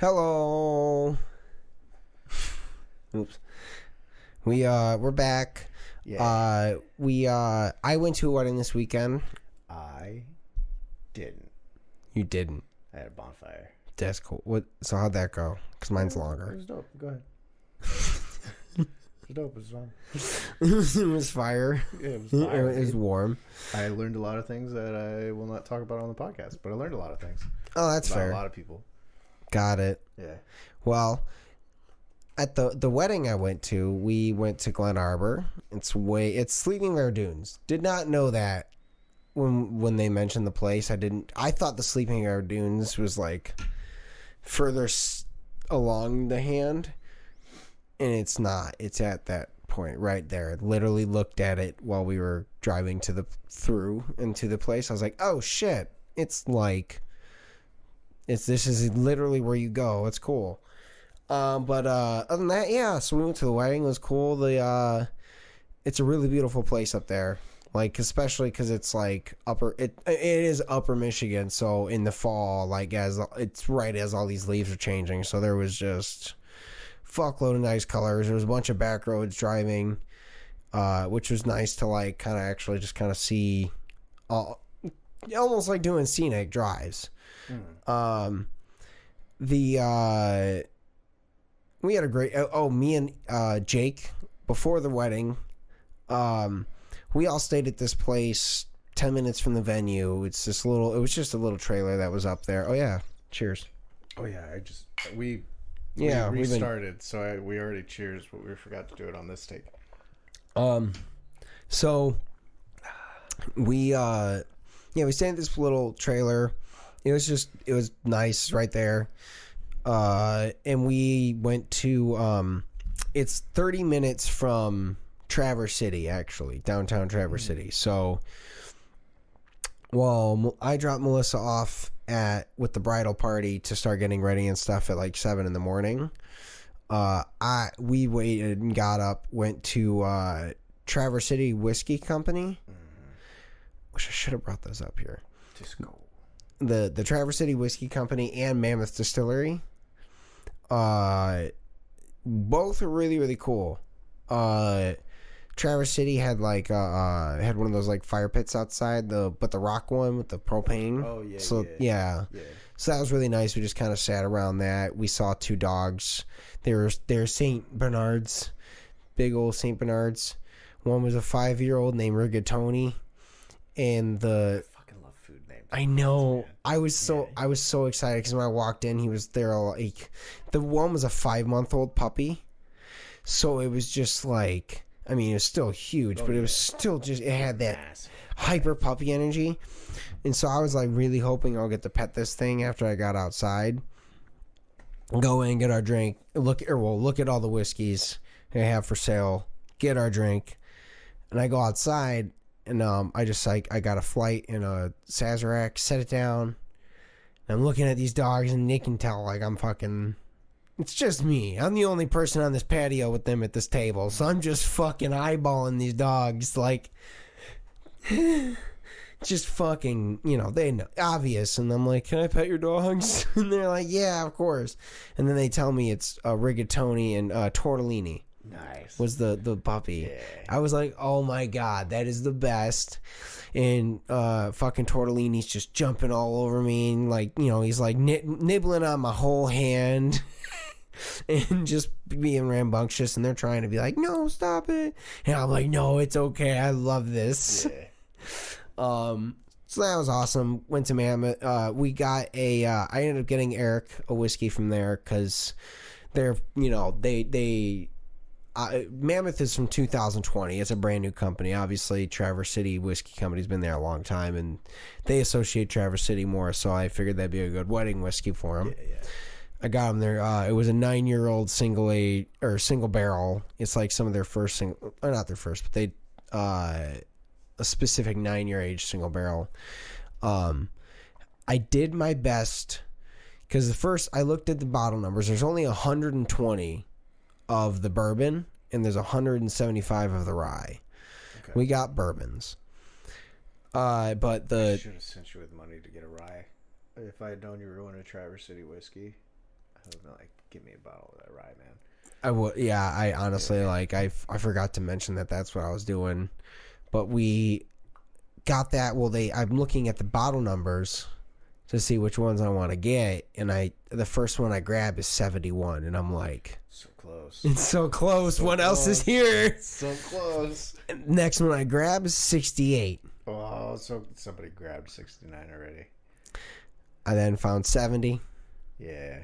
Hello. Oops. We're back. Yeah. I went to a wedding this weekend. I didn't. You didn't. I had a bonfire. That's cool. So how'd that go? Because mine's It longer. was dope. Go ahead. It was dope. It was fun. It was fire. Yeah, it was fire. It was warm. I learned a lot of things that I will not talk about on the podcast, but I learned a lot of things. Oh, that's about fair. A lot of people. Got it. Yeah. Well, at the wedding I went to, we went to Glen Arbor. It's Sleeping Dunes. Did not know that when they mentioned the place. I thought the Sleeping Dunes was like further along the hand, and it's not. It's at that point right there. Literally looked at it while we were driving through into the place. I was like, oh shit! It's like this is literally where you go. It's cool. But other than that, yeah. So we went to the wedding. It was cool. It's a really beautiful place up there. Like, especially because it's like it is upper Michigan. So in the fall, like it's right as all these leaves are changing. So there was just fuckload of nice colors. There was a bunch of back roads driving, which was nice to like kind of actually just kind of see, almost like doing scenic drives. We had a great. Me and Jake before the wedding. We all stayed at this place 10 minutes from the venue. It was just a little trailer that was up there. Oh yeah, cheers. Oh yeah, we restarted, so we already cheers, but we forgot to do it on this take. So we stayed at this little trailer. It was nice right there. And we went to it's 30 minutes from Traverse City, actually, downtown Traverse City. So, well, I dropped Melissa off with the bridal party to start getting ready and stuff at like 7 in the morning. We waited and got up, went to Traverse City Whiskey Company. Wish I should have brought those up here. Just go. The Traverse City Whiskey Company and Mammoth Distillery. Both are really, really cool. Traverse City had like had one of those like fire pits outside, but the rock one with the propane. Oh yeah. So yeah. So that was really nice. We just kind of sat around that. We saw 2 dogs. They're Saint Bernards, big old Saint Bernards. One was a 5-year-old named Rigatoni, and I fucking love food names. I know. I was so excited because when I walked in, he was there. Like, the one was a 5-month-old puppy, so it was just like, I mean, it was still huge, but it was still just, it had that hyper puppy energy, and so I was like really hoping I'll get to pet this thing after I got outside. Go in, get our drink, look at all the whiskeys they have for sale, get our drink, and I go outside. And I got a flight in a Sazerac, set it down. And I'm looking at these dogs, and they can tell like it's just me. I'm the only person on this patio with them at this table, so I'm just fucking eyeballing these dogs like just fucking, they know, obvious. And I'm like, can I pet your dogs? And they're like, yeah, of course. And then they tell me it's Rigatoni and Tortellini. Nice. Was the puppy. Yeah. I was like, oh my god, that is the best. And fucking Tortellini's just jumping all over me, and like, he's like nibbling on my whole hand and just being rambunctious, and they're trying to be like, no, stop it. And I'm like, no, it's okay, I love this. So that was awesome. Went to Mammoth. We got I ended up getting Eric a whiskey from there because they're, Mammoth is from 2020. It's a brand new company. Obviously, Traverse City Whiskey Company's been there a long time, and they associate Traverse City more, so I figured that'd be a good wedding whiskey for them. Yeah. I got them there. It was a 9-year-old single barrel. It's like some of their first not their first, but they a specific 9-year age single barrel. I did my best because I looked at the bottle numbers. There's only 120 of the bourbon, and there's 175 of the rye. Okay. We got bourbons. But I should have sent you with money to get a rye. If I had known you were going to Traverse City Whiskey, Like, give me a bottle of that rye, man. I would, yeah. I honestly like. I forgot to mention that that's what I was doing, but we got that. Well, I'm looking at the bottle numbers to see which ones I want to get, and the first one I grab is 71, and I'm like, so close. It's so close. So what else is here? So close. Next one I grab is 68. Oh, so somebody grabbed 69 already. I then found 70. Yeah.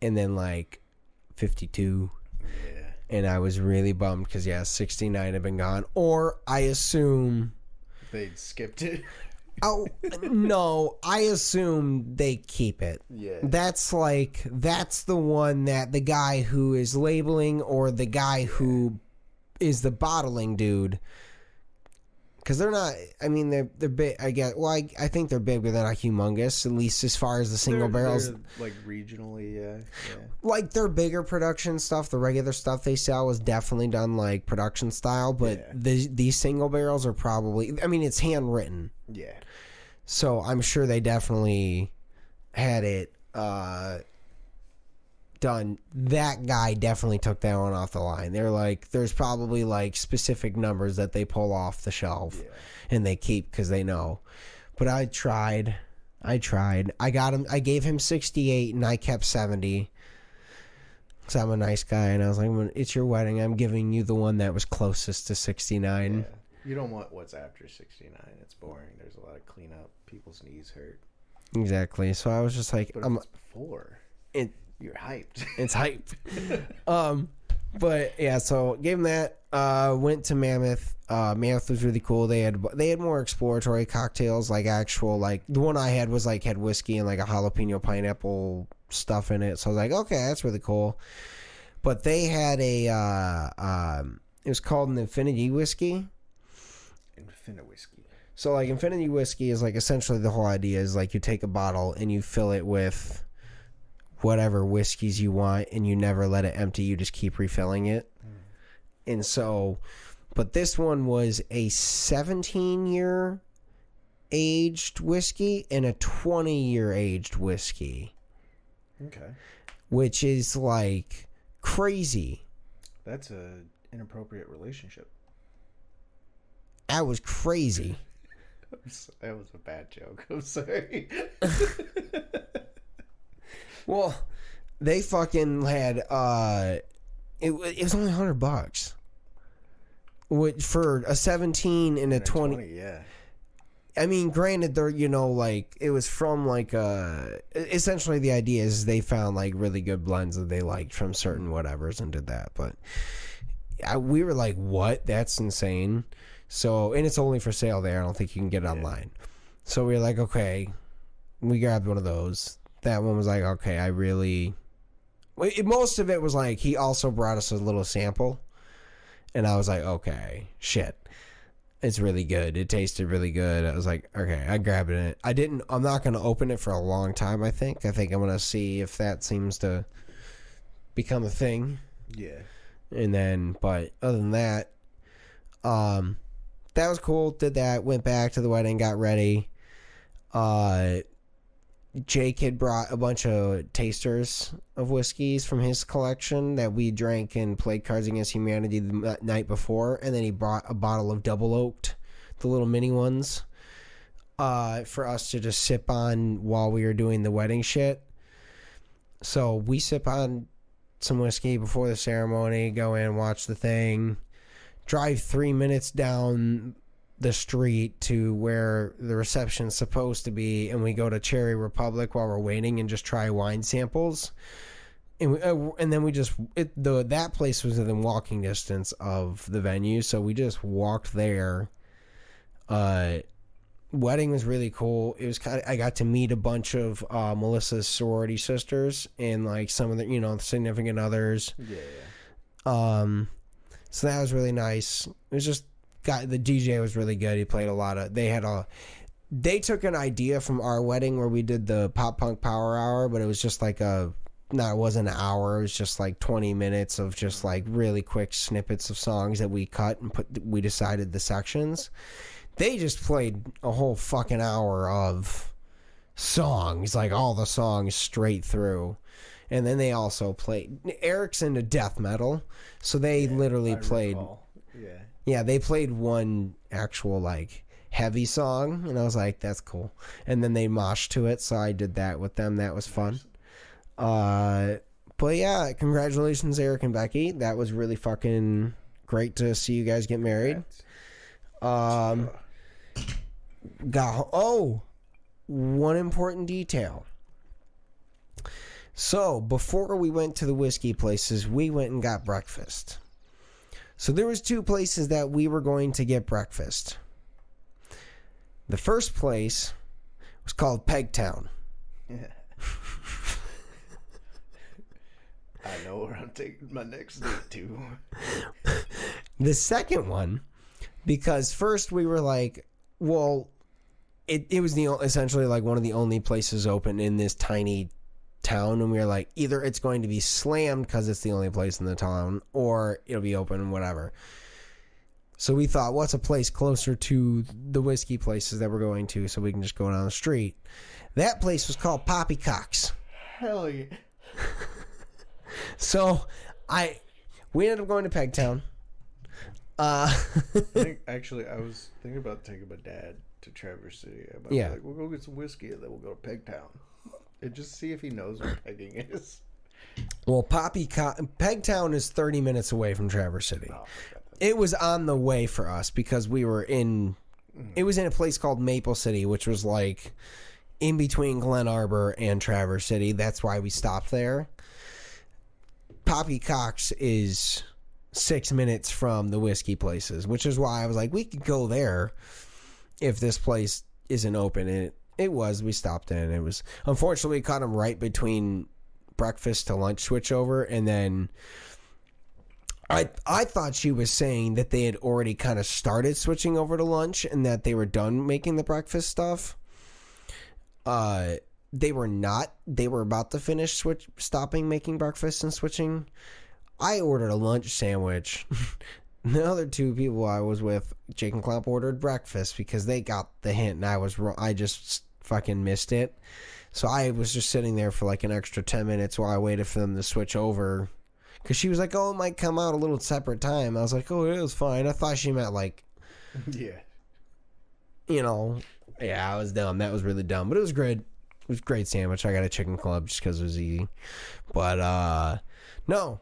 And then like 52. Yeah. And I was really bummed because 69 had been gone. Or I assume they skipped it. Oh no, I assume they keep it. Yeah. That's the one that the guy who is labeling or the guy who is the bottling dude. Because they're not. I mean, they're big. I guess. Well, I think they're big, but they're not humongous. At least as far as the single barrels, they're like regionally, yeah. Like their bigger production stuff, the regular stuff they sell is definitely done like production style. But these single barrels are probably. I mean, it's handwritten. Yeah. So I'm sure they definitely had it done. That guy definitely took that one off the line. They're like, there's probably like specific numbers that they pull off the shelf and they keep because they know. But I tried. I got him. I gave him 68 and I kept 70 because I'm a nice guy. And I was like, when it's your wedding, I'm giving you the one that was closest to 69. Yeah. You don't want what's after 69. It's boring. There's a lot of cleanup. People's knees hurt. Exactly. So I was just like, but if it's before. You're hyped. It's hype. But yeah, so gave him that. Went to Mammoth. Mammoth was really cool. They had more exploratory cocktails, like actual, like the one I had was like had whiskey and like a jalapeno pineapple stuff in it. So I was like, okay, that's really cool. But they had it was called an Infinity Whiskey. Infinity Whiskey. So like Infinity Whiskey is like essentially the whole idea is like you take a bottle and you fill it with whatever whiskeys you want and you never let it empty. You just keep refilling it. And so, but this one was a 17-year aged whiskey and a 20-year aged whiskey. Okay. Which is like crazy. That's an inappropriate relationship. That was crazy. That was a bad joke. I'm sorry. Well, they fucking had it was only $100. For a 17 and a 20. Yeah. I mean, granted, they're like it was from like essentially the idea is they found like really good blends that they liked from certain whatevers and did that. But we were like, what? That's insane. So, and it's only for sale there. I don't think you can get it online. So we were like, okay, we grabbed one of those. That one was like, okay, most of it was like, he also brought us a little sample. And I was like, okay, shit. It's really good. It tasted really good. I was like, okay, I grabbed it. I'm not going to open it for a long time, I think. I think I'm going to see if that seems to become a thing. Yeah. And then, but other than that, that was cool. Did that. Went back to the wedding. Got ready. Jake had brought a bunch of tasters of whiskeys from his collection that we drank and played Cards Against Humanity the night before. And then he brought a bottle of double oaked, the little mini ones, for us to just sip on while we were doing the wedding shit. So we sip on some whiskey before the ceremony, go in, watch the thing, drive 3 minutes down the street to where the reception's supposed to be, and we go to Cherry Republic while we're waiting and just try wine samples. And then we just that place was within walking distance of the venue, so we just walked there. Wedding was really cool. It was I got to meet a bunch of Melissa's sorority sisters and like some of the significant others. Yeah. So that was really nice. It was just the DJ was really good. He played a lot of. They took an idea from our wedding where we did the pop punk power hour, but it was just like it wasn't an hour. It was just like 20 minutes of just like really quick snippets of songs that we cut and we decided the sections. They just played a whole fucking hour of songs, like all the songs straight through. And then they also played. Eric's into death metal, so they literally played. Recall. Yeah, they played one actual like heavy song, and I was like, "That's cool." And then they moshed to it, so I did that with them. That was fun. But yeah, congratulations, Eric and Becky. That was really fucking great to see you guys get married. One important detail. So before we went to the whiskey places, we went and got breakfast. So there was 2 places that we were going to get breakfast. The first place was called Pegtown. Yeah. I know where I'm taking my next date to. The second one, because first we were like, well, it was essentially like one of the only places open in this tiny town, and we were like, either it's going to be slammed because it's the only place in the town, or it'll be open and whatever. So we thought, what's a place closer to the whiskey places that we're going to, so we can just go down the street? That place was called Poppycock's. Hell yeah. So we ended up going to Pegtown. I was thinking about taking my dad to Traverse City. I might be like, we'll go get some whiskey and then we'll go to Pegtown and just see if he knows what pegging is. Well, Pegtown is 30 minutes away from Traverse City. Oh, it was on the way for us because we were it was in a place called Maple City, which was like in between Glen Arbor and Traverse City. That's why we stopped there. Poppycock's is 6 minutes from the whiskey places, which is why I was like, we could go there if this place isn't open. And it was. We stopped in. It was, unfortunately, caught them right between breakfast to lunch switchover, and then I thought she was saying that they had already kind of started switching over to lunch and that they were done making the breakfast stuff. They were not. They were about to finish stopping making breakfast and switching. I ordered a lunch sandwich. The other 2 people I was with, Jake and Klump, ordered breakfast because they got the hint and I was wrong. I just fucking missed it. So I was just sitting there for like an extra 10 minutes while I waited for them to switch over. Because she was like, oh, it might come out a little separate time. I was like, oh, it was fine. I thought she meant like... Yeah. Yeah, I was dumb. That was really dumb. But it was great. It was a great sandwich. I got a chicken club just because it was easy. But, no.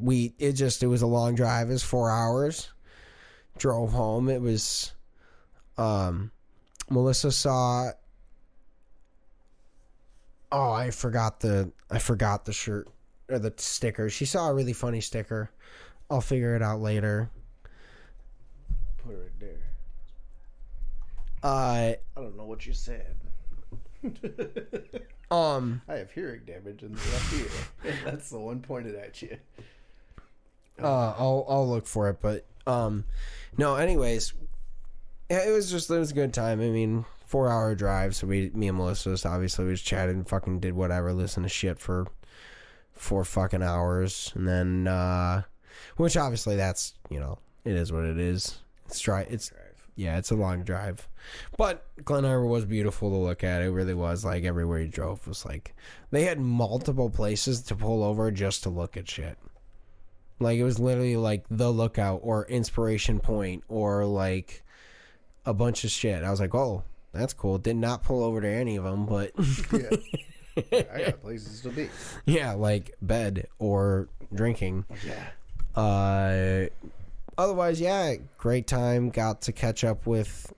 It was a long drive. It was 4 hours. Drove home. It was, Melissa saw... Oh, I forgot the shirt or the sticker. She saw a really funny sticker. I'll figure it out later. Put it right there. I don't know what you said. I have hearing damage in the left ear, and that's the one pointed at you. I'll look for it, but no. Anyways, yeah, it was a good time. I mean, 4-hour drive. So me and Melissa we just chatted and fucking did whatever, listened to shit for 4 fucking hours, and then which obviously that's it is what it is. It's a long drive, but Glen Arbor was beautiful to look at. It really was. Like everywhere you drove was like they had multiple places to pull over just to look at shit. Like it was literally like the Lookout or Inspiration Point or like a bunch of shit. I was like, oh, that's cool. Did not pull over to any of them, but yeah, I got places to be. Yeah, like bed or drinking. Yeah. Otherwise, yeah, great time. Got to catch up with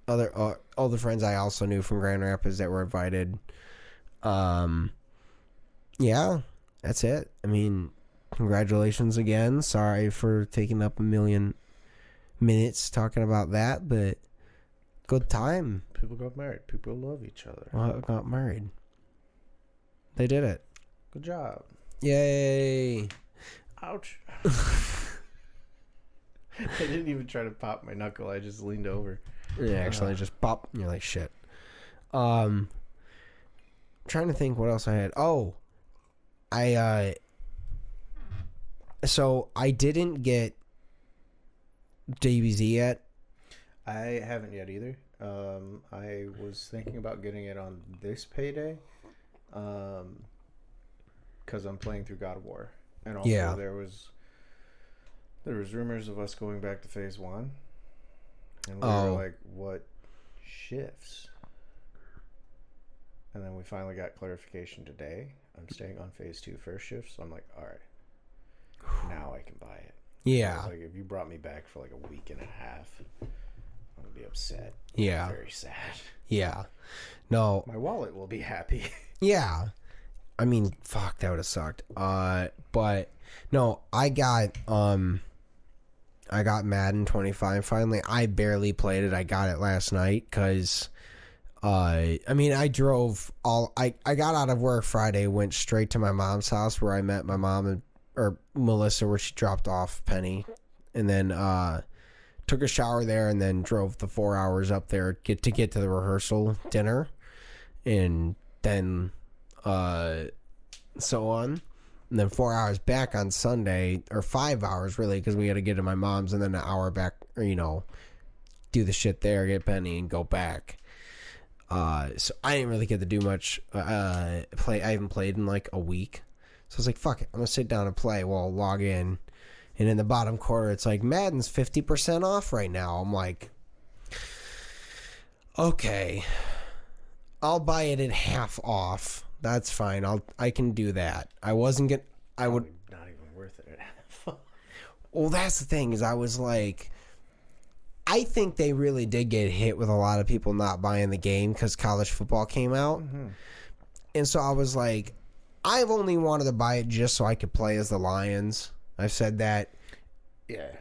all the friends I also knew from Grand Rapids that were invited. Yeah, that's it. I mean, congratulations again. Sorry for taking up a million minutes talking about that, but good time. People got married. People love each other. Well, got married. They did it. Good job. Yay. Ouch. I didn't even try to pop my knuckle. I just leaned over. Yeah, actually, just pop. You're like, shit. Trying to think what else I had. Oh, so I didn't get DBZ yet. I haven't yet either. I was thinking about getting it on this payday. Because because I'm playing through God of War, and also Yeah. there was rumors of us going back to phase 1, and we were like, what shifts? And then we finally got clarification today. I'm staying on phase 2 first shift, so I'm like, all right, now I can buy it. Yeah. I was like, if you brought me back for like a week and a half, I'm gonna be upset. Yeah. Very sad. Yeah. No. My wallet will be happy. Yeah. I mean, fuck, that would have sucked. But no, I got Madden 25 finally. I barely played it. I got it last night because I got out of work Friday, went straight to my mom's house where I met my mom or Melissa, where she dropped off Penny, and then took a shower there, and then drove the 4 hours up there to get to the rehearsal dinner, and then so on, and then 4 hours back on Sunday, or 5 hours really, because we had to get to my mom's, and then an hour back, or do the shit there, get Penny, and go back. So I didn't really get to do much play. I haven't played in like a week. So I was like, fuck it, I'm going to sit down and play. Well, I'll log in. And in the bottom corner, it's like, Madden's 50% off right now. I'm like, okay, I'll buy it at half off. That's fine. I can do that. I wasn't going to... I would... Not even worth it at half. Well, that's the thing, is I was like... I think they really did get hit with a lot of people not buying the game because college football came out. Mm-hmm. And so I was like, I've only wanted to buy it just so I could play as the Lions. I've said that. Yeah.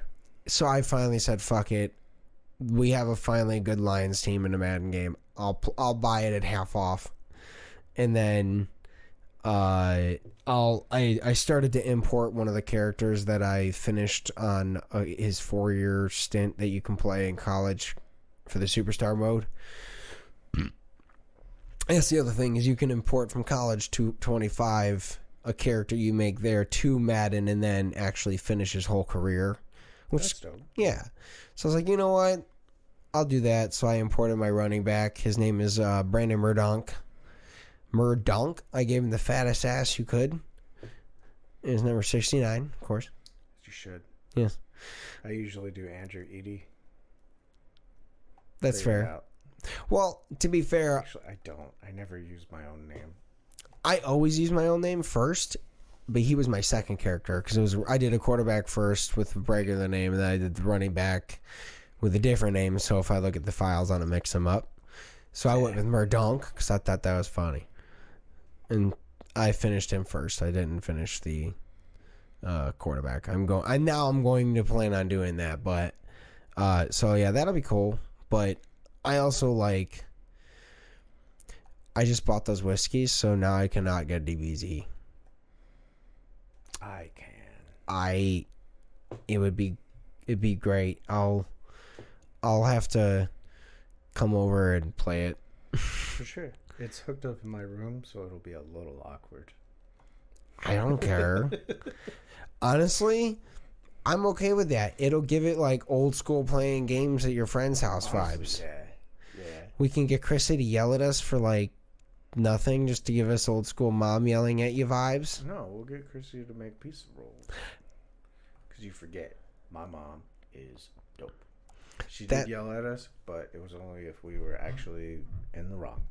So I finally said, fuck it. We have a finally good Lions team in a Madden game. I'll buy it at half off. And then I started to import one of the characters that I finished on his 4-year stint that you can play in college for the superstar mode. That's the other thing, is you can import from college to 25 a character you make there to Madden and then actually finish his whole career. Which, that's dope. Yeah. So I was like, you know what? I'll do that. So I imported my running back. His name is Brandon Murdonk. I gave him the fattest ass you could. His number 69, of course. You should. Yes. I usually do Andrew Edie. That's fair. Well, to be fair... Actually, I don't. I never use my own name. I always use my own name first, but he was my second character because I did a quarterback first with a regular name, and then I did the running back with a different name, so if I look at the files, I don't mix them up. So I went with Murdonk because I thought that was funny. And I finished him first. I didn't finish the quarterback. I'm going to plan on doing that, but so yeah, that'll be cool. But I also I just bought those whiskeys, so now I cannot get DBZ. I can. It'd be great. I'll have to come over and play it. For sure. It's hooked up in my room, so it'll be a little awkward. I don't care. Honestly, I'm okay with that. It'll give it like old school playing games at your friend's house vibes. Yeah. We can get Chrissy to yell at us for like nothing, just to give us old school mom yelling at you vibes. No, we'll get Chrissy to make pizza rolls. Because you forget, my mom is dope. She did yell at us, but it was only if we were actually in the wrong.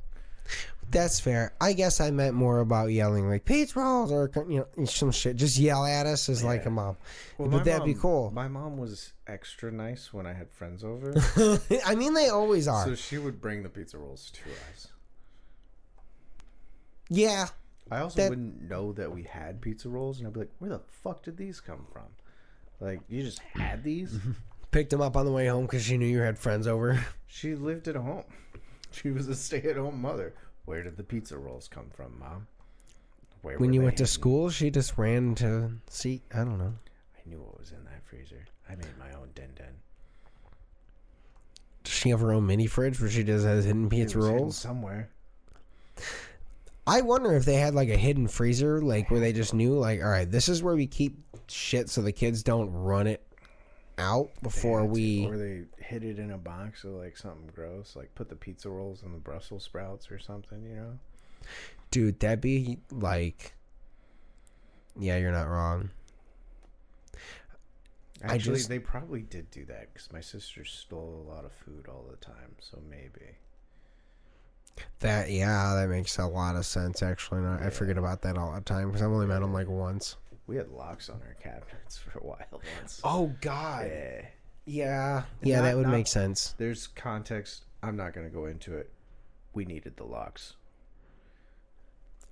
That's fair. I guess I meant more about yelling like pizza rolls or some shit. Just yell at us as like a mom. Well, but that'd be cool. My mom was extra nice when I had friends over. I mean, they always are. So she would bring the pizza rolls to us. Yeah. I also wouldn't know that we had pizza rolls, and I'd be like, where the fuck did these come from? Like, you just had these? Picked them up on the way home because she knew you had friends over. She lived at home. She was a stay-at-home mother. Where did the pizza rolls come from, Mom? When you went to school, she just ran to see. I don't know. I knew what was in that freezer. I made my own din-din. Does she have her own mini fridge where she just has hidden pizza rolls? Somewhere. I wonder if they had like a hidden freezer, like where they just knew, like, all right, this is where we keep shit so the kids don't run it out before we. Or they hid it in a box of like something gross, like put the pizza rolls in the Brussels sprouts or something, you know? Dude, that'd be like Yeah, you're not wrong. Actually, they probably did do that because my sister stole a lot of food all the time. So maybe. That makes a lot of sense, actually. Yeah. I forget about that all the time because I've only met him like once. We had locks on our cabinets for a while once. Oh, God. Yeah. Yeah. Yeah, that would make sense. There's context. I'm not going to go into it. We needed the locks.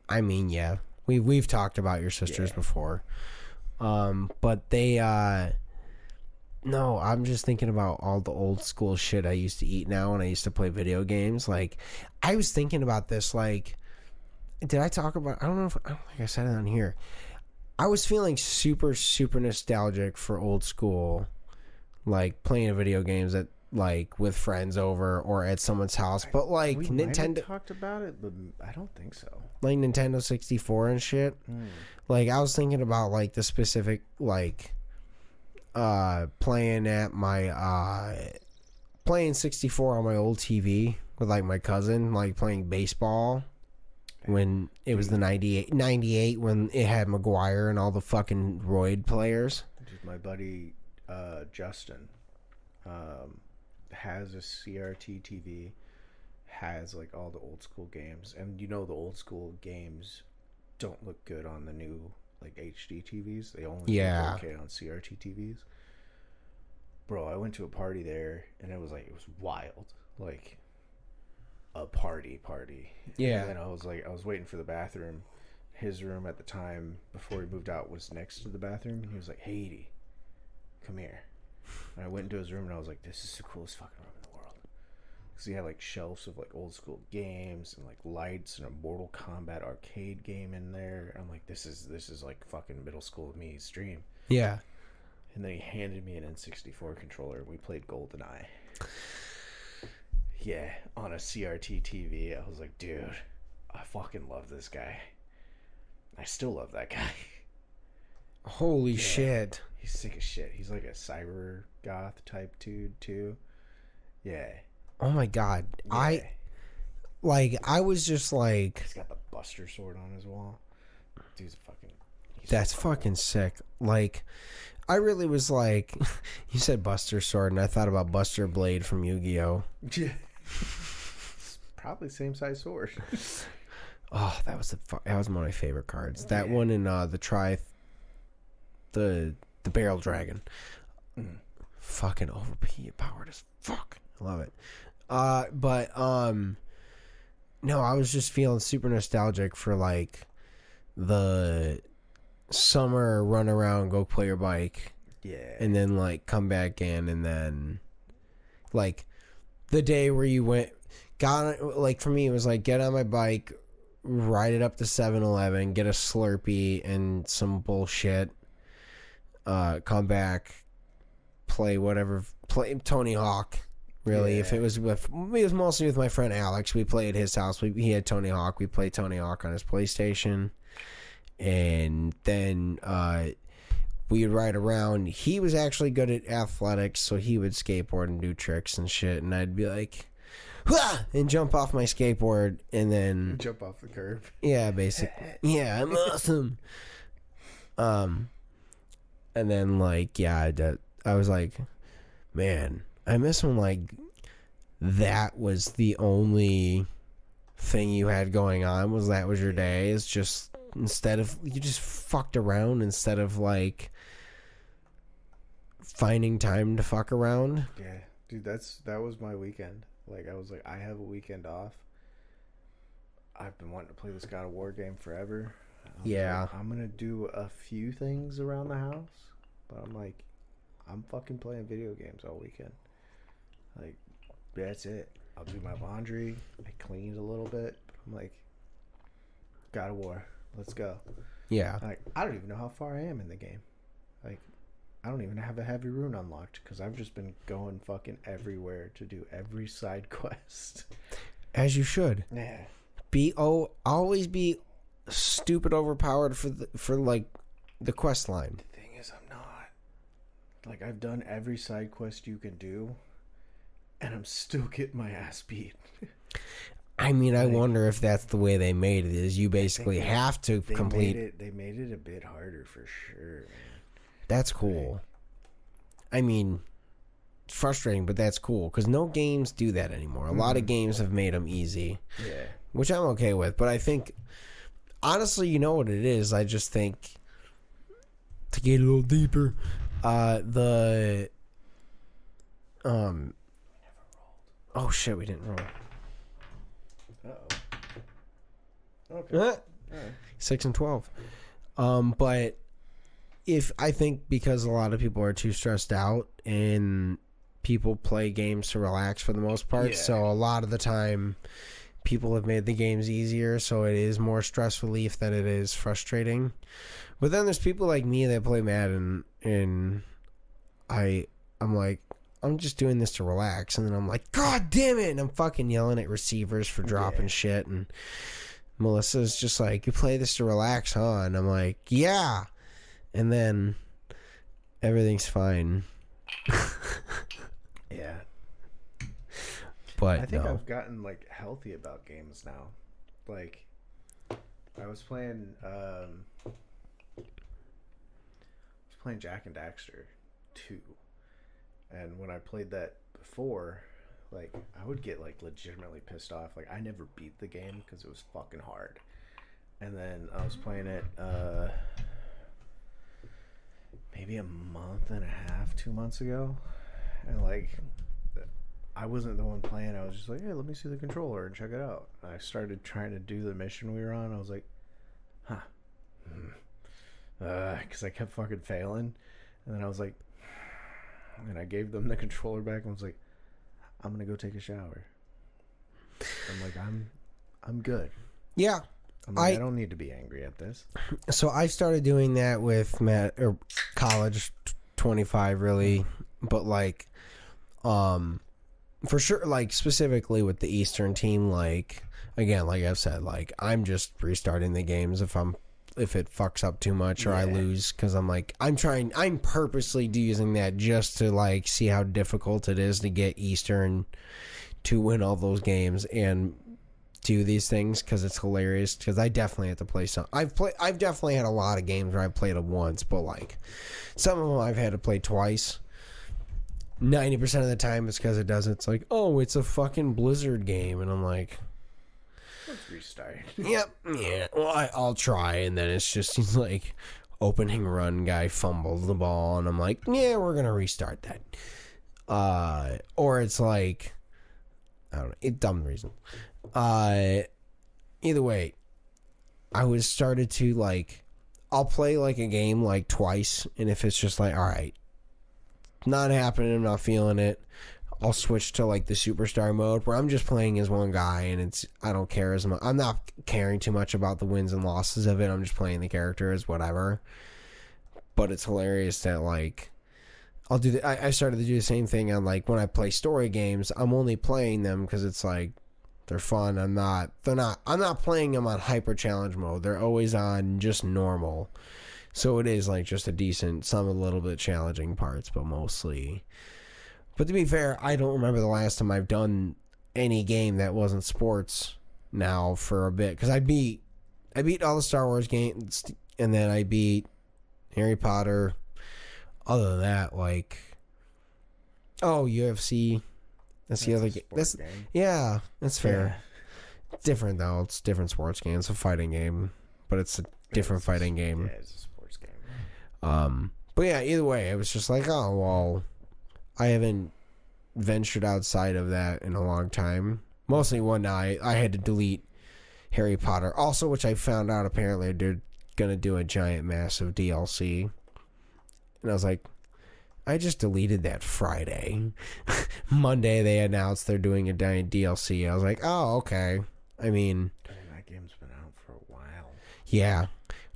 I mean, yeah. We've talked about your sisters before. But they, no, I'm just thinking about all the old school shit I used to eat now when I used to play video games. Like, I was thinking about this, like, did I talk about, I don't think I said it on here. I was feeling super, super nostalgic for old school, like, playing video games at, like, with friends over or at someone's house. But, like, we Nintendo... might have talked about it, but I don't think so. Like, Nintendo 64 and shit. Like, I was thinking about, like, the specific, like... playing at my playing 64 on my old TV with like my cousin, like playing baseball when it was the 98 when it had McGuire and all the fucking roid players. Dude, my buddy Justin has a CRT TV, has like all the old school games, and the old school games don't look good on the new like HD TVs. They only look okay on CRT TVs. Bro, I went to a party there and it was wild. Like a party. Yeah. And then I was waiting for the bathroom. His room at the time before he moved out was next to the bathroom, and he was like, "Hey Edie, come here." And I went into his room and I was like, "This is the coolest fucking room in the world." Because he had like shelves of like old school games and like lights and a Mortal Kombat arcade game in there. I'm like, this is like fucking middle school me's dream. Yeah. And then he handed me an N64 controller. We played GoldenEye. Yeah, on a CRT TV. I was like, dude, I fucking love this guy. I still love that guy. Holy shit. He's sick as shit. He's like a cyber goth type dude too. Yeah. Oh my god. Yeah. I was just like... He's got the Buster Sword on his wall. Dude's fucking... That's fucking sick. Like, I really was like... You said Buster Sword, and I thought about Buster Blade from Yu-Gi-Oh! Yeah. Probably same size sword. Oh, that was one of my favorite cards. That one in the Barrel Dragon. Fucking overpowered as fuck. I love it. No, I was just feeling super nostalgic for like the summer run around, go play your bike. Yeah. And then like come back in, and then like the day where you like for me it was like get on my bike, ride it up to 7-Eleven, get a Slurpee and some bullshit, come back, play Tony Hawk. Really, if it was mostly with my friend Alex. We played at his house. He had Tony Hawk. We played Tony Hawk on his PlayStation, and then we would ride around. He was actually good at athletics, so he would skateboard and do tricks and shit. And I'd be like, "Wah!" and jump off my skateboard, and then jump off the curb. Yeah, basically. Yeah, I'm awesome. And then like I was like, man, I miss when like that was the only thing you had going on, was your day. It's just instead of you just fucked around instead of like finding time to fuck around. Yeah, dude, that was my weekend. Like I was like, I have a weekend off. I've been wanting to play this God of War game forever. Like, I'm gonna do a few things around the house, but I'm fucking playing video games all weekend. Like, that's it. I'll do my laundry. I cleaned a little bit. I'm like, God of War, let's go. Yeah. Like, I don't even know how far I am in the game. Like, I don't even have a heavy rune unlocked because I've just been going fucking everywhere to do every side quest. As you should. Yeah. Always be stupid overpowered for like the quest line. The thing is, I'm not. Like, I've done every side quest you can do, and I'm still getting my ass beat. I mean, I wonder if that's the way they made it. Is you basically have to complete. They made it a bit harder for sure, man. That's cool. I mean, it's frustrating, but that's cool because no games do that anymore. A lot of games have made them easy. Yeah. Which I'm okay with, but I think, honestly, you know what it is? I just think, to get a little deeper, oh shit, we didn't roll. Okay. 6 and 12. But I think because a lot of people are too stressed out and people play games to relax for the most part, so a lot of the time people have made the games easier, so it is more stress relief than it is frustrating. But then there's people like me that play Madden, and I'm like, I'm just doing this to relax, and then I'm like, God damn it, and I'm fucking yelling at receivers for dropping shit, and Melissa's just like, you play this to relax, huh? And I'm like, yeah, and then everything's fine. Yeah. But I think I've gotten like healthy about games now. Like, I was playing Jack and Daxter 2, and when I played that before, like, I would get like legitimately pissed off. Like, I never beat the game because it was fucking hard. And then I was playing it maybe a month and a half, 2 months ago, and like, I wasn't the one playing. I was just like, hey, let me see the controller and check it out. I started trying to do the mission we were on. I was like, because I kept fucking failing. And then I was like, and I gave them the controller back and was like, I'm gonna go take a shower. I'm like, I'm good. Yeah. I don't need to be angry at this. So I started doing that with college 25 really, but like, for sure, like specifically with the Eastern team, like, again, like I've said, like, I'm just restarting the games if it fucks up too much or I lose, because I'm like, I'm purposely using that just to like see how difficult it is to get Eastern to win all those games and do these things, because it's hilarious. Because I definitely have to play some. I've definitely had a lot of games where I've played them once, but like some of them I've had to play twice. 90% of the time it's because it's like, oh, it's a fucking Blizzard game, and I'm like, let's restart. Yep, yeah. Well, I'll try, and then it's just he's like, opening run guy fumbles the ball, and I'm like, yeah, we're gonna restart that. Or it's like, I don't know, dumb reason. Either way, I was started to like, I'll play like a game like twice, and if it's just like, all right, not happening, I'm not feeling it, I'll switch to like the superstar mode where I'm just playing as one guy, and I don't care as much. I'm not caring too much about the wins and losses of it. I'm just playing the characters, whatever. But it's hilarious that like I'll do I started to do the same thing on like when I play story games. I'm only playing them because it's like they're fun. I'm not playing them on hyper challenge mode. They're always on just normal. So it is like just a decent, some a little bit challenging parts, but mostly. But to be fair, I don't remember the last time I've done any game that wasn't sports now for a bit, because I beat all the Star Wars games, and then I beat Harry Potter. Other than that, like, UFC. That's the other game. Yeah, that's fair. Yeah. Different though. It's a different sports game. It's a fighting game, but it's a different fighting game. Yeah, it's a sports game. But yeah, either way, it was just like, oh well, I haven't ventured outside of that in a long time. Mostly one night I had to delete Harry Potter, also, which I found out apparently they're gonna do a giant, massive DLC, and I was like, I just deleted that Friday. Monday they announced they're doing a giant DLC. I was like, oh, okay. I mean, that game's been out for a while. Yeah.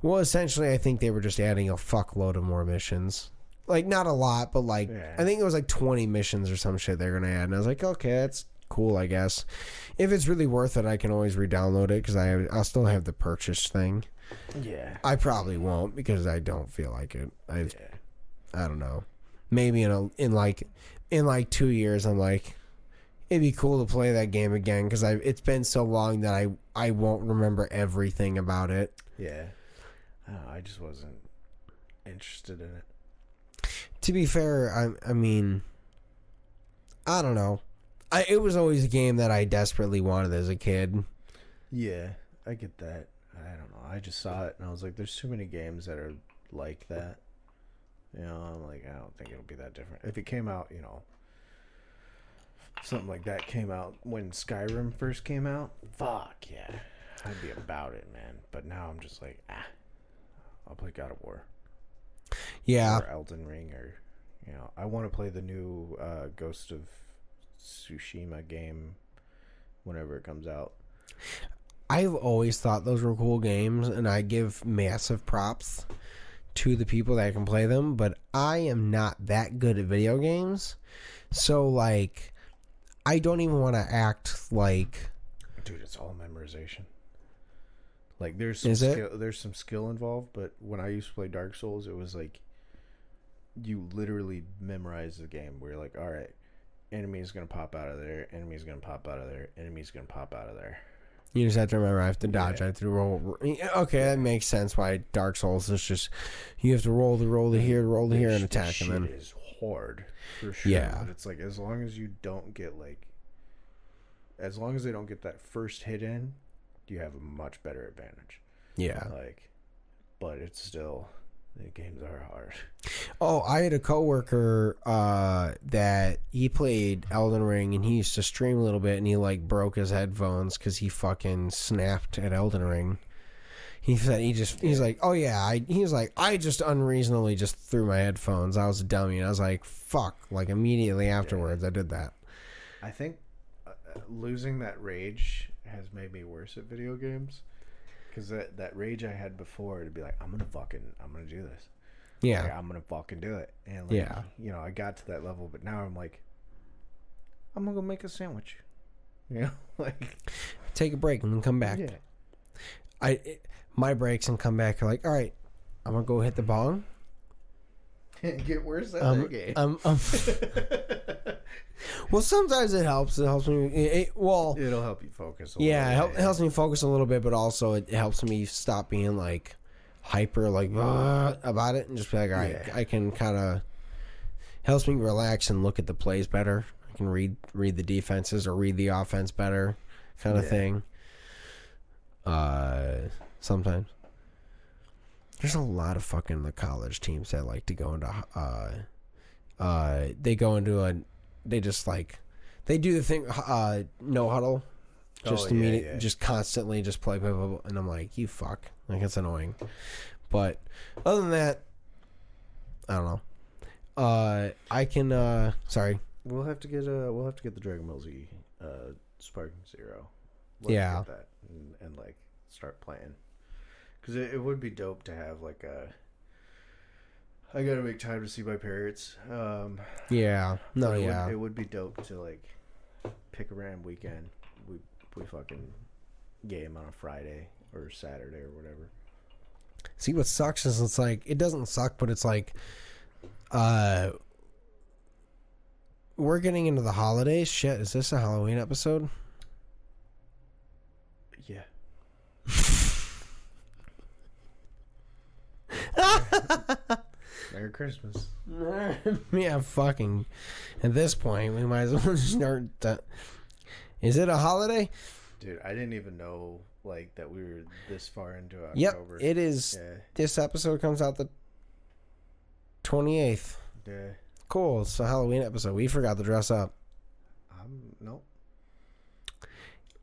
Well, essentially, I think they were just adding a fuckload of more missions. Like, not a lot, but like, yeah. I think it was like 20 missions or some shit they're going to add. And I was like, okay, that's cool, I guess. If it's really worth it, I can always re-download it, because I'll still have the purchase thing. Yeah. I probably won't, because I don't feel like it. I don't know. Maybe in like 2 years, I'm like, it'd be cool to play that game again because it's been so long that I won't remember everything about it. Yeah. I just wasn't interested in it. To be fair, I mean, I don't know. It was always a game that I desperately wanted as a kid. Yeah, I get that. I don't know. I just saw it and I was like, there's too many games that are like that. You know, I'm like, I don't think it'll be that different. If it came out, you know, something like that came out when Skyrim first came out, fuck yeah. I'd be about it, man. But now I'm just like, I'll play God of War. Yeah. Or Elden Ring, or, you know, I want to play the new Ghost of Tsushima game whenever it comes out. I've always thought those were cool games, and I give massive props to the people that can play them, but I am not that good at video games. So, like, I don't even want to act like... Dude, it's all memorization. Like, there's some skill involved, but when I used to play Dark Souls, it was like you literally memorize the game where you're like, all right, enemy is going to pop out of there, enemy is going to pop out of there, enemy is going to pop out of there. You just have to remember, I have to dodge, I have to roll. Okay, that makes sense why Dark Souls is just, you have to roll to here, and attack. And then it is hard, for sure. Yeah. But it's like, as long as you don't get, like, as long as they don't get that first hit in, you have a much better advantage. Yeah. Like, but it's still, the games are hard. Oh, I had a coworker that he played Elden Ring, and he used to stream a little bit, and he like broke his headphones because he fucking snapped at Elden Ring. He said he's like, oh yeah, he was like, I just unreasonably just threw my headphones. I was a dummy, and I was like, fuck. Like immediately afterwards, I did that. I think losing that rage has made me worse at video games, because that rage I had before to be like, I'm gonna do this. Yeah, like, I'm gonna fucking do it. And like, yeah, you know, I got to that level, but now I'm like, I'm gonna go make a sandwich. You know, like take a break and then come back. Yeah, my breaks and come back are like, all right, I'm gonna go hit the bong. Get worse at that game. Well, sometimes it helps. It helps me. It'll help you focus. It helps me focus a little bit, but also it helps me stop being like hyper, like about it, and just be like, all right, I can kind of helps me relax and look at the plays better. I can read the defenses or read the offense better, kind of thing. Sometimes there's a lot of fucking the college teams that like to go into they just like they do the thing no huddle just just constantly just play, and I'm like, you fuck, like it's annoying. But other than that, I don't know. I can sorry, we'll have to get the Dragon Ball Z Sparking Zero. Let's get that and like start playing, because it would be dope to have like I gotta make time to see my parents. It would be dope to like pick a random weekend. We fucking game on a Friday or Saturday or whatever. See, what sucks is it's like, it doesn't suck, but it's like we're getting into the holidays. Shit, is this a Halloween episode? Yeah. Merry Christmas. Yeah, fucking. At this point, we might as well start. Is it a holiday? Dude, I didn't even know like that we were this far into October. Yep, it is. Yeah. This episode comes out the 28th. Yeah. Cool. It's a Halloween episode. We forgot to dress up. Nope.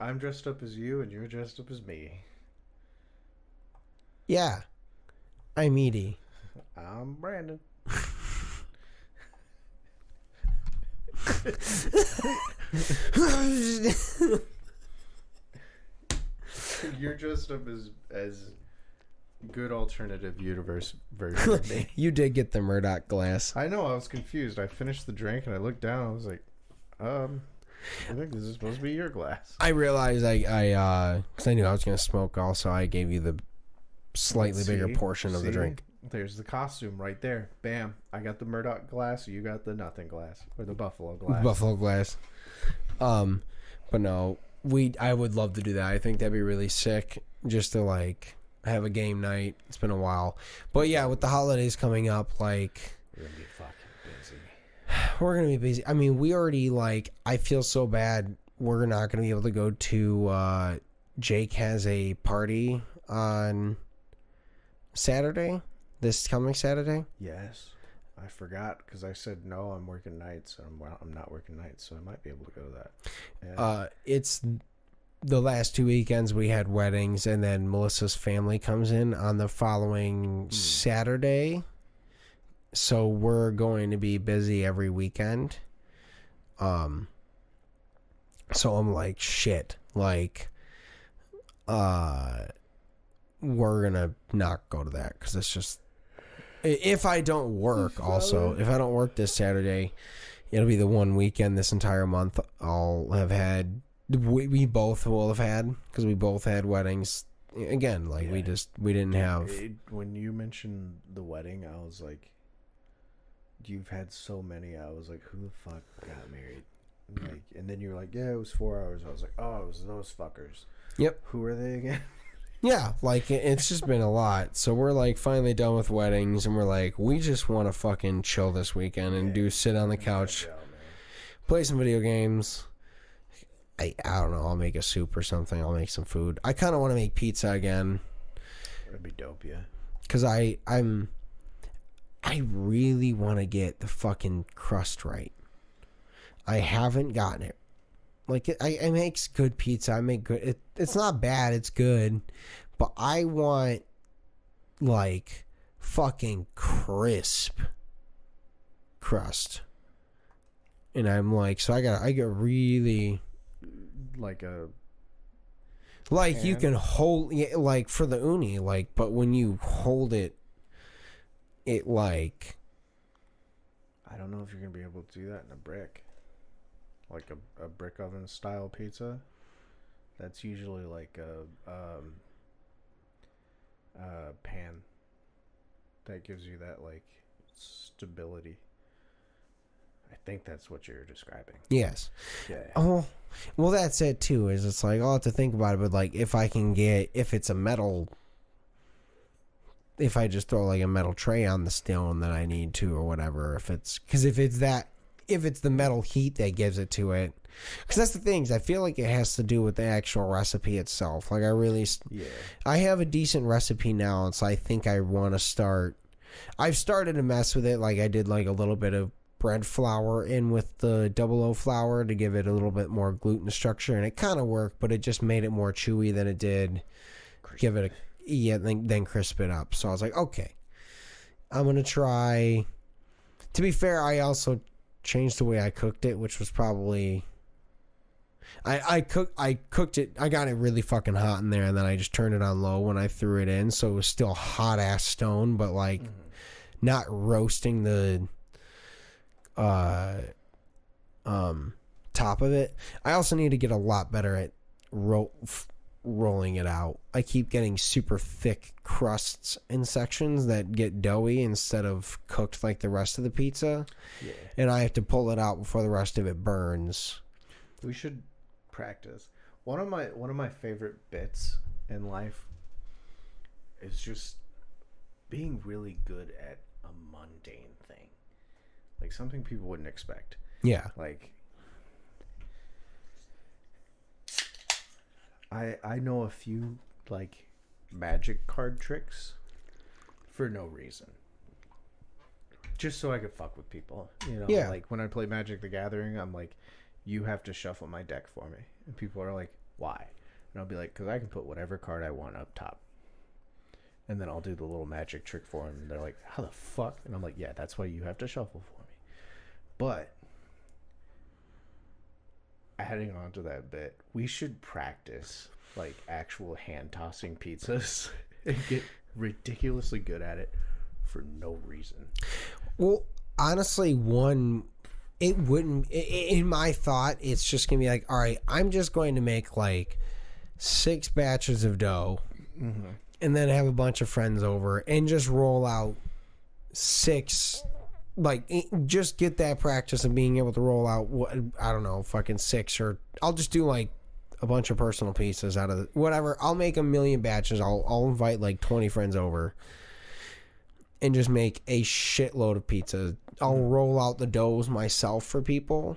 I'm dressed up as you, and you're dressed up as me. Yeah. I'm Edie. I'm Brandon. You're dressed up as good alternative universe version of me. You did get the Murdoch glass. I know, I was confused. I finished the drink and I looked down and I was like, I think this is supposed to be your glass. I realized I because I knew I was going to smoke also, I gave you the slightly bigger portion of the drink. There's the costume right there. Bam. I got the Murdoch glass. You got the nothing glass. Or the Buffalo glass. Buffalo glass. But no, I would love to do that. I think that'd be really sick, just to like have a game night. It's been a while, but yeah, with the holidays coming up, like we're gonna be fucking busy. We're gonna be busy. I mean, we already like. I feel so bad. We're not gonna be able to go to. Jake has a party on Saturday. This coming Saturday. Yes. I forgot because I said no. I'm working nights. I'm not working nights, so I might be able to go to that. Yeah. It's the last 2 weekends we had weddings, and then Melissa's family comes in on the following Saturday. So we're going to be busy every weekend. So I'm like, shit. Like, we're gonna not go to that because it's just. If I don't work, also, if I don't work this Saturday, it'll be the one weekend this entire month I'll have had. We both will have had, because we both had weddings. Again, like, we didn't have. When you mentioned the wedding, I was like, you've had so many. I was like, who the fuck got married? Like, and then you were like, yeah, it was 4 hours. I was like, oh, it was those fuckers. Yep. Who are they again? Yeah, like, it's just been a lot. So we're, like, finally done with weddings, and we're like, we just want to fucking chill this weekend and sit on the couch, play some video games. I don't know, I'll make a soup or something. I'll make some food. I kind of want to make pizza again. That'd be dope, yeah. Because I really want to get the fucking crust right. I haven't gotten it. Like, I make good pizza. I make good. It's not bad. It's good. But I want, like, fucking crisp crust. And I'm like, so I get really... Like a... Like, pan? you can hold... Like, for the uni, like, but when you hold it, it, like... I don't know if you're going to be able to do that in a brick. Like a brick oven style pizza. That's usually like a pan that gives you that like stability. I think that's what you're describing. Yes. Yeah. Oh, well, that's it too. Is it's like I'll have to think about it, but like if it's a metal, if I just throw like a metal tray on the stone that I need to or whatever, if it's the metal heat that gives it to it. Because that's the thing. I feel like it has to do with the actual recipe itself. Like, I have a decent recipe now, and so I think I want to start. I've started to mess with it. Like, I did, like, a little bit of bread flour in with the 00 flour to give it a little bit more gluten structure, and it kind of worked, but it just made it more chewy than it did give it then crisp it up. So I was like, okay, I'm going to try. To be fair, I also changed the way I cooked it, which was probably I cooked it. I got it really fucking hot in there, and then I just turned it on low when I threw it in, so it was still hot ass stone, but like not roasting the top of it. I also need to get a lot better at rolling it out. I keep getting super thick crusts in sections that get doughy instead of cooked like the rest of the pizza. Yeah. And I have to pull it out before the rest of it burns. We should practice. One of my favorite bits in life is just being really good at a mundane thing. Like something people wouldn't expect. Yeah. Like I know a few like magic card tricks for no reason. Just so I could fuck with people. You know, yeah. Like when I play Magic the Gathering, I'm like, you have to shuffle my deck for me. And people are like, why? And I'll be like, because I can put whatever card I want up top. And then I'll do the little magic trick for them. And they're like, how the fuck? And I'm like, yeah, that's why you have to shuffle for me. But adding on to that bit, we should practice like actual hand tossing pizzas and get ridiculously good at it for no reason. Well, honestly, it wouldn't, in my thought, it's just gonna be like, all right, I'm just going to make like 6 batches of dough, and then have a bunch of friends over and just roll out 6 like, just get that practice of being able to roll out, I don't know, fucking 6, or I'll just do, like, a bunch of personal pieces out of whatever. I'll make a million batches. I'll invite, like, 20 friends over and just make a shitload of pizza. I'll roll out the doughs myself for people,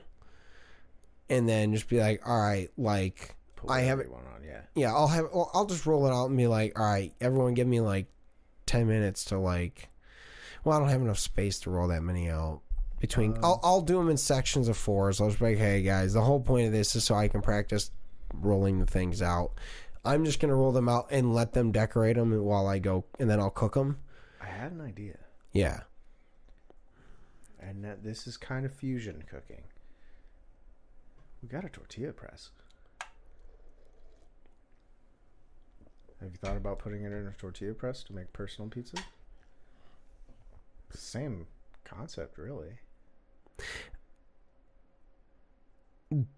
and then just be like, all right, like, I have it. Yeah, I'll just roll it out and be like, all right, everyone give me, like, 10 minutes to, like, well, I don't have enough space to roll that many out. I'll do them in sections of 4s. I'll just be like, hey, guys, the whole point of this is so I can practice rolling the things out. I'm just going to roll them out and let them decorate them while I go, and then I'll cook them. I had an idea. Yeah. And this is kind of fusion cooking. We got a tortilla press. Have you thought about putting it in a tortilla press to make personal pizza? Same concept, really.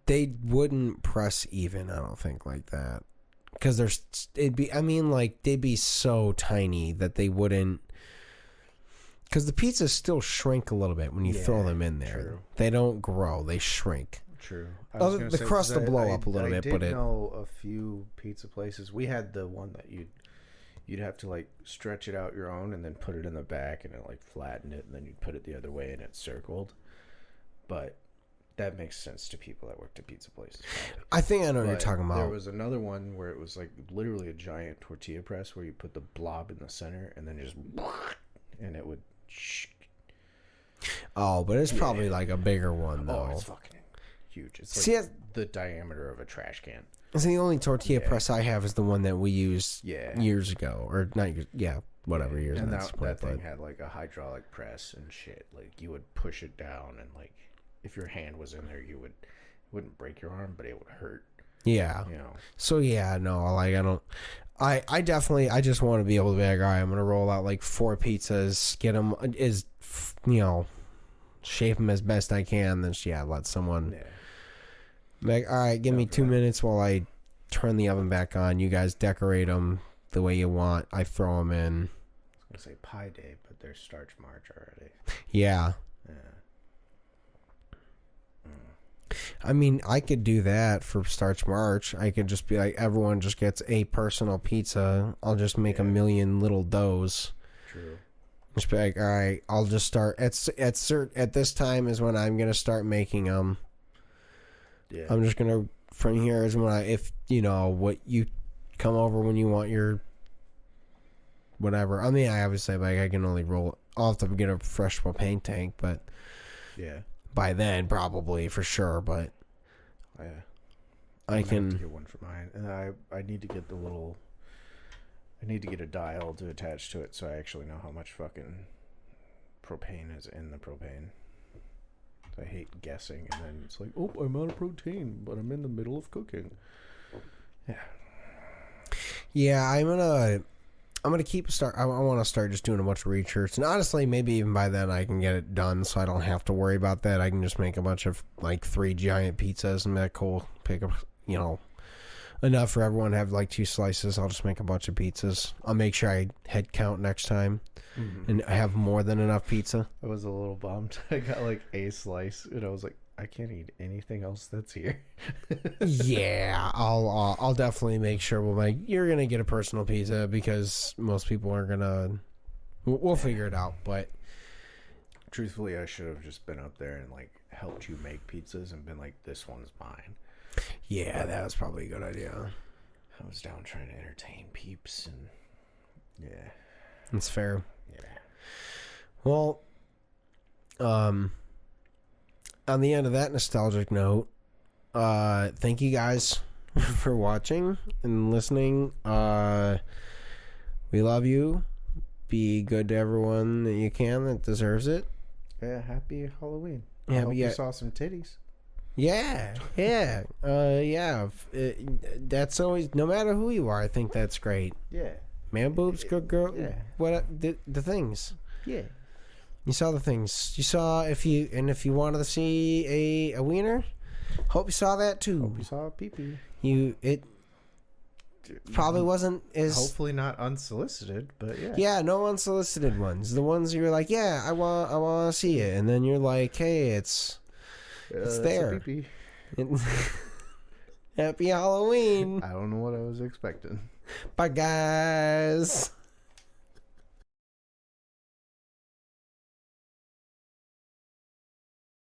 They wouldn't press even, I don't think, like that. Because they'd be so tiny that they wouldn't. Because the pizzas still shrink a little bit when you throw them in there. True. They don't grow, they shrink. True. The crust will blow up a little bit, but I know a few pizza places. We had the one that you'd have to, like, stretch it out your own and then put it in the back, and it, like, flattened it, and then you'd put it the other way and it circled. But that makes sense to people that worked at pizza places, probably. I think I know what you're talking about. There was another one where it was, like, literally a giant tortilla press where you put the blob in the center and then just and it would. Oh, but it's probably like a bigger one, though. Oh, it's fucking huge. It's like the diameter of a trash can. See, the only tortilla press I have is the one that we used years ago, or not years, whatever years. And that thing had, like, a hydraulic press and shit. Like, you would push it down, and, like, if your hand was in there, it wouldn't break your arm, but it would hurt. Yeah. You know. So I definitely just want to be able to be like, all right, I'm gonna roll out like 4 pizzas, get them shape them as best I can, then let someone. Yeah. Like, all right, give me 2 minutes while I turn the oven back on. You guys decorate them the way you want. I throw them in. I was gonna say Pie Day, but there's Starch March already. Yeah. I mean, I could do that for Starch March. I could just be like, everyone just gets a personal pizza. I'll just make a million little doughs. True. Just be like, all right, I'll just start at this time is when I'm gonna start making them. Yeah. I'm just gonna from here is when what you come over when you want your whatever. I mean, I obviously I can only roll. I'll have to get a fresh propane tank, but yeah. By then, probably for sure, but I can have to get one for mine, and I need to get I need to get a dial to attach to it, so I actually know how much fucking propane is in the propane. I hate guessing, and then it's like, oh, I'm out of protein, but I'm in the middle of cooking. Yeah, I'm gonna I want to start just doing a bunch of research, and honestly, maybe even by then I can get it done, so I don't have to worry about that. I can just make a bunch of like 3 giant pizzas and that cool. Pick up, enough for everyone to have like 2 slices. I'll just make a bunch of pizzas. I'll make sure I head count next time, and I have more than enough pizza. I was a little bummed. I got like a slice, and I was like, I can't eat anything else that's here. Yeah, I'll definitely make sure. You're gonna get a personal pizza because most people aren't gonna. We'll figure it out. But truthfully, I should have just been up there and like helped you make pizzas and been like, "This one's mine." Yeah, that was probably a good idea. I was down trying to entertain peeps, and yeah, that's fair. Yeah. Well, on the end of that nostalgic note, thank you guys for watching and listening. We love you. Be good to everyone that you can that deserves it. Yeah, happy Halloween. Yeah, I hope you saw some titties. Yeah. That's always, no matter who you are, I think that's great. Yeah. Man boobs, good girl. Yeah. What the things. Yeah. You saw the things. You saw if you wanted to see a wiener, hope you saw that too. Hope you saw a pee-pee. probably wasn't as... Hopefully not unsolicited, but yeah. Yeah, no unsolicited ones. The ones you're like, yeah, I want to see it. And then you're like, hey, it's there. Happy Halloween. I don't know what I was expecting. Bye, guys.